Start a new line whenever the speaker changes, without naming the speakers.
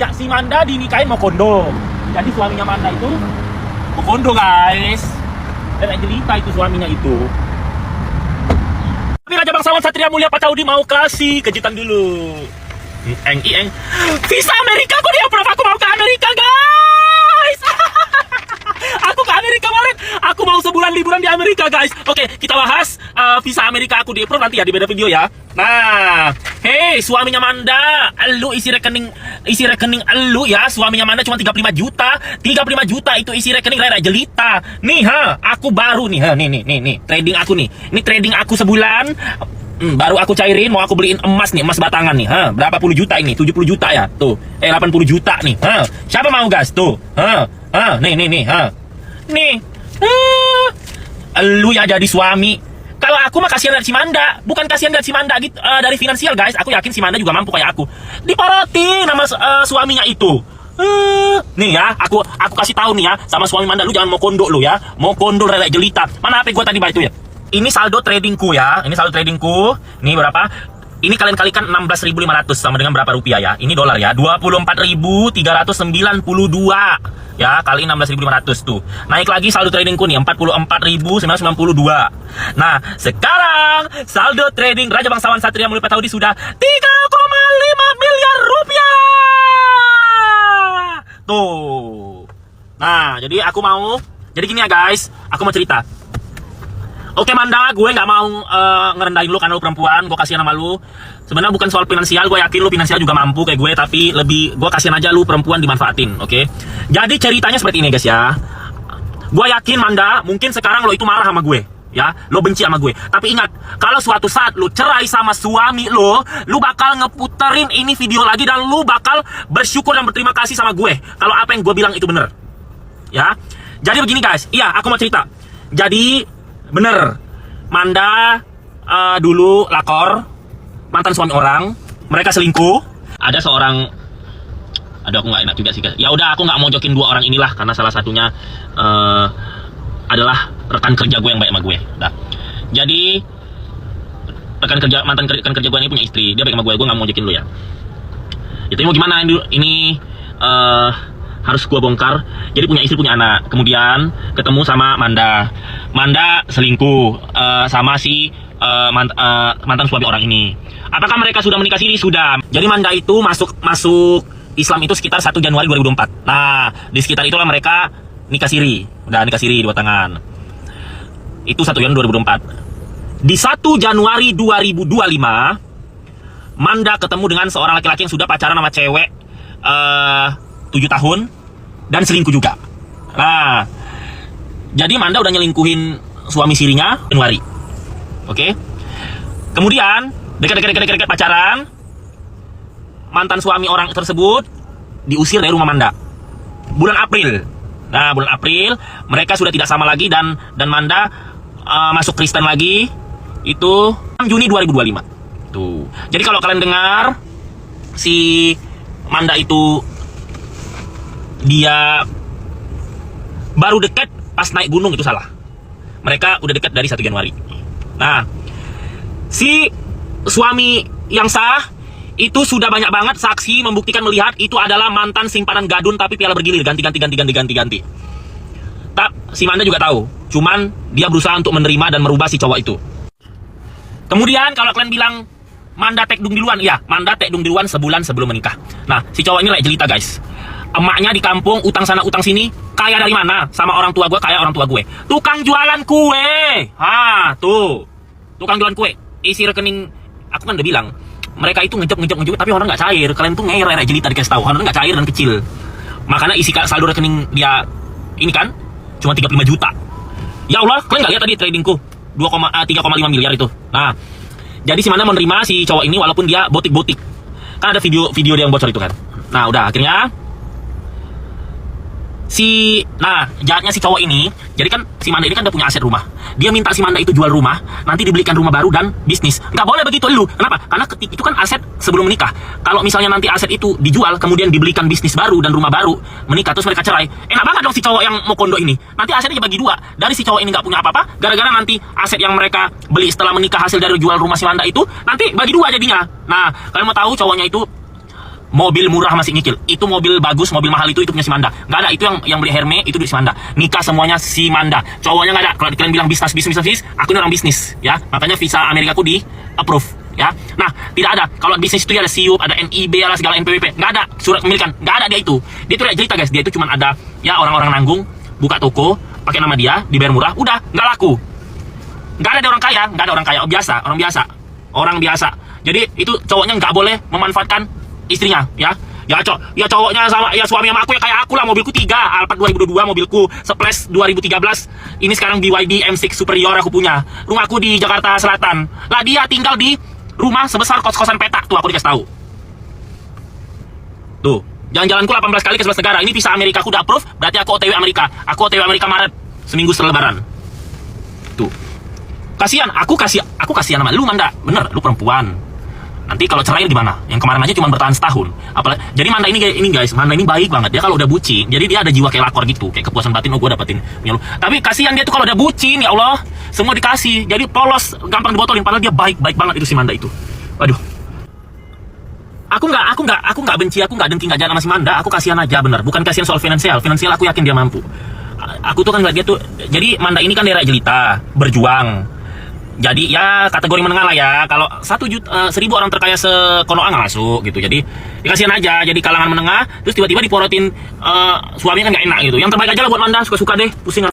Ya, si Manda dinikahin mau kondo. Jadi suaminya Manda itu mau kondo, guys. Dan jelita itu suaminya itu. Tapi Raja Bangsawan Satria Mulia Pak Caudi mau kasih kejutan dulu. Ieng. Visa Amerika, kok dia pernah aku mau ke Amerika, guys. Aku ke Amerika kemarin. Aku mau sebulan liburan di Amerika, guys. Oke, kita bahas visa Amerika aku di approve nanti ya di beda video ya. Nah, hei suaminya Manda, lu isi rekening lu ya. Suaminya Manda cuma 35 juta. 35 juta itu isi rekening Rara Jelita. Nih aku baru nih, nih trading aku nih. Ini trading aku sebulan. Baru aku cairin, mau aku beliin emas nih, emas batangan nih. Berapa puluh juta ini? 70 juta ya. Tuh. 80 juta nih. Siapa mau, guys? Tuh. Nih. Nih. Lu ya jadi suami. Kalau aku mah kasihan dari si Manda, bukan kasihan dari si Manda gitu, dari finansial, guys. Aku yakin si Manda juga mampu kayak aku. Diporotin nama suaminya itu. Nih ya, aku kasih tahu nih ya sama suami Manda, lu jangan mau kondo lu ya. Mau kondo Rara Jelita. Mana HP gua tadi itu ya? Ini saldo tradingku ya. Ini saldo tradingku. Ini berapa? Ini kalian kalikan 16.500 sama dengan berapa rupiah ya? Ini dolar ya. 24.392 ya, kali 16.500 tuh. Naik lagi saldo tradingku nih 44.992. Nah, sekarang saldo trading Raja Bangsawan Satria Mulia Pak Caudi sudah 3,5 miliar rupiah. Tuh. Nah, jadi gini ya, guys. Aku mau cerita. Oke Manda, gue nggak mau ngerendahin lu karena lu perempuan, gue kasihan sama lu. Sebenarnya bukan soal finansial, gue yakin lu finansial juga mampu kayak gue, tapi lebih gue kasihan aja lu perempuan dimanfaatin, oke? Jadi ceritanya seperti ini, guys ya. Gue yakin Manda, mungkin sekarang lo itu marah sama gue, ya, lo benci sama gue. Tapi ingat, kalau suatu saat lu cerai sama suami lo bakal ngeputerin ini video lagi dan lu bakal bersyukur dan berterima kasih sama gue kalau apa yang gue bilang itu bener, ya. Jadi begini guys, iya aku mau cerita. Jadi bener, Manda dulu lakor mantan suami orang, mereka selingkuh. Ada seorang, aku nggak enak juga sih guys. Ya udah, aku nggak mau jokin dua orang inilah karena salah satunya adalah rekan kerja gue yang baik sama gue. Nah, jadi mantan rekan kerja gue ini punya istri, dia baik sama gue nggak mau jokin lu ya. Itu mau gimana ini harus gue bongkar. Jadi punya istri, punya anak, kemudian ketemu sama Manda selingkuh sama si mantan suami orang ini. Apakah mereka sudah menikah siri? Sudah. Jadi Manda itu masuk Islam itu sekitar 1 Januari 2024. Nah, di sekitar itulah mereka nikah siri. Udah nikah siri dua tangan. Itu 1 Januari 2024. Di 1 Januari 2025 Manda ketemu dengan seorang laki-laki yang sudah pacaran sama cewek 7 tahun dan selingkuh juga. Nah, jadi Manda udah nyelingkuhin suami sirinya Januari. Oke. Kemudian dekat pacaran, mantan suami orang tersebut diusir dari rumah Manda. Bulan April. Nah, bulan April mereka sudah tidak sama lagi dan Manda masuk Kristen lagi. Itu 6 Juni 2025. Tuh. Jadi kalau kalian dengar si Manda itu dia baru dekat pas naik gunung, itu salah. Mereka udah dekat dari 1 Januari. Nah, si suami yang sah itu sudah banyak banget saksi membuktikan melihat itu adalah mantan simpanan gadun tapi piala bergilir ganti. Si Manda juga tahu, cuman dia berusaha untuk menerima dan merubah si cowok itu. Kemudian kalau kalian bilang Manda tekdung duluan, iya, Manda tekdung duluan sebulan sebelum menikah. Nah, si cowok ini Rara Jelita guys. Emaknya di kampung, utang sana utang sini. Kaya dari mana? Sama orang tua gue, kaya orang tua gue. Tukang jualan kue. Tuh. Tukang jualan kue. Isi rekening, aku kan udah bilang, mereka itu ngejep, tapi orang nggak cair. Kalian tuh ngeyel Rara Jelita dikasih tahu. Orang nggak cair dan kecil. Makanya isi saldo rekening dia ini kan cuma 35 juta. Ya Allah, kalian nggak lihat tadi tradingku 3,5 miliar itu. Nah, jadi si Manda menerima si cowok ini walaupun dia botik-botik. Kan ada video dia yang bocor itu kan. Nah, udah akhirnya jahatnya si cowok ini, jadi kan si Manda ini kan udah punya aset rumah. Dia minta si Manda itu jual rumah, nanti dibelikan rumah baru dan bisnis. Nggak boleh begitu lu. Kenapa? Karena itu kan aset sebelum menikah. Kalau misalnya nanti aset itu dijual, kemudian dibelikan bisnis baru dan rumah baru, menikah terus mereka cerai. Enak banget dong si cowok yang mau kondo ini. Nanti asetnya dibagi dua. Dari si cowok ini nggak punya apa-apa, gara-gara nanti aset yang mereka beli setelah menikah hasil dari jual rumah si Manda itu, nanti bagi dua jadinya. Nah, kalian mau tahu cowoknya itu mobil murah masih nyicil. Itu mobil bagus, mobil mahal itu punya si Manda. Nggak ada, itu yang beli Hermes itu duit si Manda. Nikah semuanya si Manda. Cowoknya nggak ada. Kalau kalian bilang bisnis, aku ini orang bisnis, ya. Makanya visa Amerika aku di approve, ya. Nah, tidak ada. Kalau bisnis itu ya ada SIUP, ada NIB, ada segala NPWP. Nggak ada surat kepemilikan. Nggak ada dia itu. Dia itu cerita guys. Dia itu cuma ada ya orang-orang nanggung, buka toko, pakai nama dia, dibayar murah, udah nggak laku. Nggak ada orang kaya, nggak ada orang kaya. Orang biasa. Jadi itu cowoknya nggak boleh memanfaatkan istrinya, ya. Ya cowoknya sama ya suami sama aku ya kayak aku lah. Mobilku 3, Alphard 2022, mobilku Splash 2013. Ini sekarang BYD M6 Superior aku punya. Rumahku di Jakarta Selatan. Lah dia tinggal di rumah sebesar kos-kosan petak tuh, aku dikasih tahu. Tuh, jalan-jalanku 18 kali ke 11 negara. Ini visa Amerika aku udah approve, berarti aku OTW Amerika. Aku OTW Amerika Maret, seminggu setelah Lebaran. Tuh. Kasihan, aku kasihan sama lu Manda. Bener, lu perempuan. Nanti kalau cerai gimana? Yang kemarin aja cuma bertahan setahun. Apalagi, jadi Manda ini guys, Manda ini baik banget. Dia kalau udah bucin, jadi dia ada jiwa kayak lakor gitu, kayak kepuasan batin. Oh, gue dapetin punya lu. Tapi kasihan dia tuh kalau udah bucin, ya Allah, semua dikasih. Jadi polos, gampang dibotolin. Padahal dia baik banget itu si Manda itu. Waduh. Aku nggak benci, aku nggak dengki, nggak jalan sama si Manda. Aku kasihan aja, bener. Bukan kasihan soal finansial aku yakin dia mampu. Aku tuh kan ngeliat dia tuh. Jadi Manda ini kan daerah jelita, berjuang. Jadi ya kategori menengah lah ya. Kalau 1.000 orang terkaya sekonoa nggak masuk gitu. Jadi dikasihan aja. Jadi kalangan menengah. Terus tiba-tiba diporotin suaminya kan nggak enak gitu. Yang terbaik aja lah buat Manda. Suka-suka deh. Pusing.